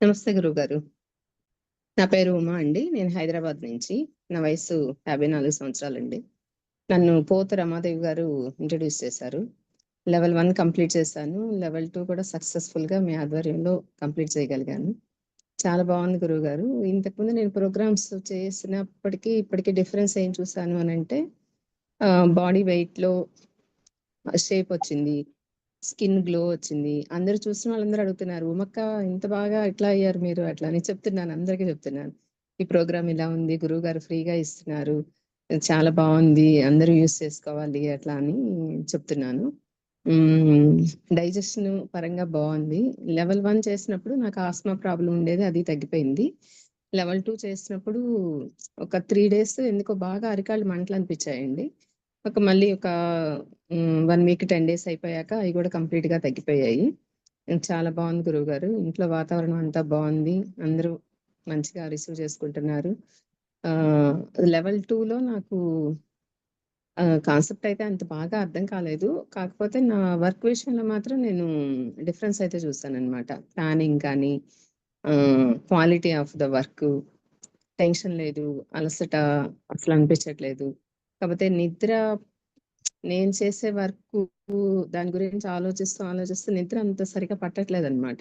నమస్తే గురువుగారు. నా పేరు ఉమా అండి. నేను హైదరాబాద్ నుంచి. నా వయసు 54 సంవత్సరాలండి. నన్ను పోత రమాదేవి గారు ఇంట్రొడ్యూస్ చేశారు. లెవెల్ 1 కంప్లీట్ చేశాను. లెవెల్ 2 కూడా సక్సెస్‌ఫుల్‌గా మీ ఆధ్వర్యంలో కంప్లీట్ చేయగలిగాను. చాలా బాగుంది గురువుగారు. ఇంతకుముందు నేను ప్రోగ్రామ్స్ చేసినప్పటికీ, ఇప్పటికి డిఫరెన్స్ ఏం చూసాను అనంటే బాడీ వెయిట్‌లో షేప్ వచ్చింది. స్కిన్ గ్లో వచ్చింది. అందరూ చూసిన వాళ్ళందరూ అడుగుతున్నారు, "ఉమక్క ఇంత బాగా ఎట్లా అయ్యారు మీరు?" అట్లా అని చెప్తున్నాను. అందరికీ చెప్తున్నాను. "ఈ ప్రోగ్రామ్ ఇలా ఉంది. గురువుగారు ఫ్రీగా ఇస్తున్నారు. చాలా బావుంది. అందరూ యూజ్ చేసుకోవాలి" అట్లా అని చెప్తున్నాను. డైజెషన్ పరంగా బావుంది. లెవెల్ 1 చేసినప్పుడు నాకు ఆస్మా ప్రాబ్లమ్ ఉండేది. అది తగ్గిపోయింది. లెవెల్ 2 చేసినప్పుడు ఒక 3 డేస్ ఎందుకో బాగా అరికాళ్ళు మంటలనిపించాయండి. మళ్ళీ ఒక 1 వీక్ 10 డేస్ అయిపోయాక అయి కూడా కంప్లీట్‌గా తగ్గిపోయాయి. చాలా బావుంది గురువుగారు. ఇంట్లో వాతావరణం అంతా బావుంది. అందరూ మంచిగా రిసీవ్ చేసుకుంటున్నారు. లెవెల్ 2లో నాకు కాన్సెప్ట్ అయితే అంత బాగా అర్థం కాలేదు. కాకపోతే నా వర్క్ విషయంలో మాత్రం నేను డిఫరెన్స్ అయితే చూసాననమాట. ప్లానింగ్ కానీ, quality of the work, tension లేదు, అలసట అసలు అనిపించట్లేదు. కాకపోతే నిద్ర నేను చేసే వర్కు దాని గురించి ఆలోచిస్తూ నిద్ర అంత సరిగ్గా పట్టట్లేదనమాట.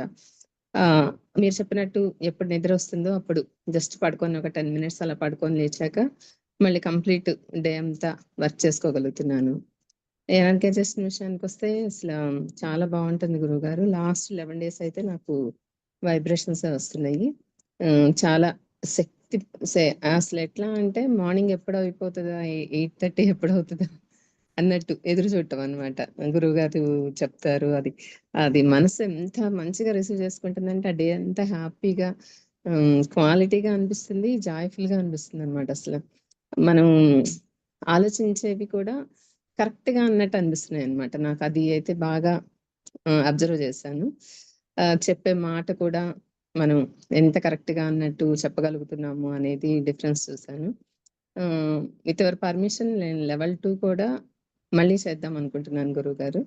మీరు చెప్పినట్టు ఎప్పుడు నిద్ర వస్తుందో అప్పుడు జస్ట్ పడుకొని ఒక 10 మినిట్స్ అలా పడుకొని లేచాక మళ్ళీ కంప్లీట్ డే అంతా వర్క్ చేసుకోగలుగుతున్నాను. ఎనర్గైజేషన్ విషయానికొస్తే చాలా బావుంటుంది గురువుగారు. లాస్ట్ 11 డేస్ అయితే నాకు వైబ్రేషన్సే వస్తున్నాయి. చాలా శక్తి అసలెట్లా అంటే మార్నింగ్ ఎప్పుడయిపోతదా, 8:30 ఎప్పుడవుతదా అన్నట్టు ఎదురు చూడటం అనమాట. గురువుగారు చెప్తారు అది. అది మనసు ఎంత మంచిగా రిసీవ్ చేసుకుంటుందంటే, ఆ డే అంతా హ్యాపీగా క్వాలిటీగా అనిపిస్తుంది. జాయ్‌ఫుల్‌గా అనిపిస్తుందనమాట అసల. మనం ఆలోచించేవి కూడా కరెక్ట్‌గా అన్నట్టు అనిపిస్తున్నాయనమాట. నాకది అయితే బాగా అబ్జర్వ్ చేశాను. చెప్పే మాట కూడా మనం ఎంత కరెక్ట్‌గా అన్నట్టు చెప్పగలుగుతున్నాము అనేది డిఫరెన్స్ చూసాను. విత్ యువర్ పర్మిషన్ నేను లెవెల్ 2 కూడా మళ్ళీ చేద్దాం అనుకుంటున్నాను గురువుగారు.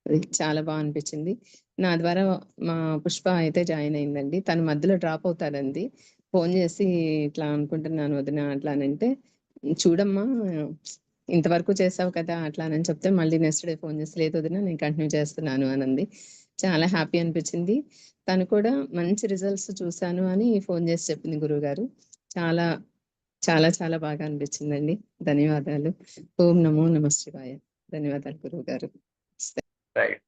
అది చాలా అనిపించింది. నా ద్వారా మా పుష్ప అయితే జాయిన్ అయిందండి. తను మధ్యలో డ్రాప్ అవుతారంది. ఫోను చేసి ఇట్లా అనుకుంటున్నాను వదిన అట్లా అనంటే, చూడమ్మా ఇంతవరకు చేసావు కదా! అట్లా అని చెప్తే మళ్ళీ నెక్స్ట్ డే ఫోను చేసి, లేదు వదిన నేను కంటిన్యూ చేస్తున్నాను అనంది. చాలా హ్యాపీ అనిపించింది. తను కూడా మంచి రిజల్ట్స్ చూసాను అని ఫోను చేసి చెప్పింది గురువుగారు. చాలా, చాలా బాగా అనిపించిందండి. ధన్యవాదాలు. ఓం నమో నమః శివాయ. ధన్యవాదాలు గురువుగారు. రైట్.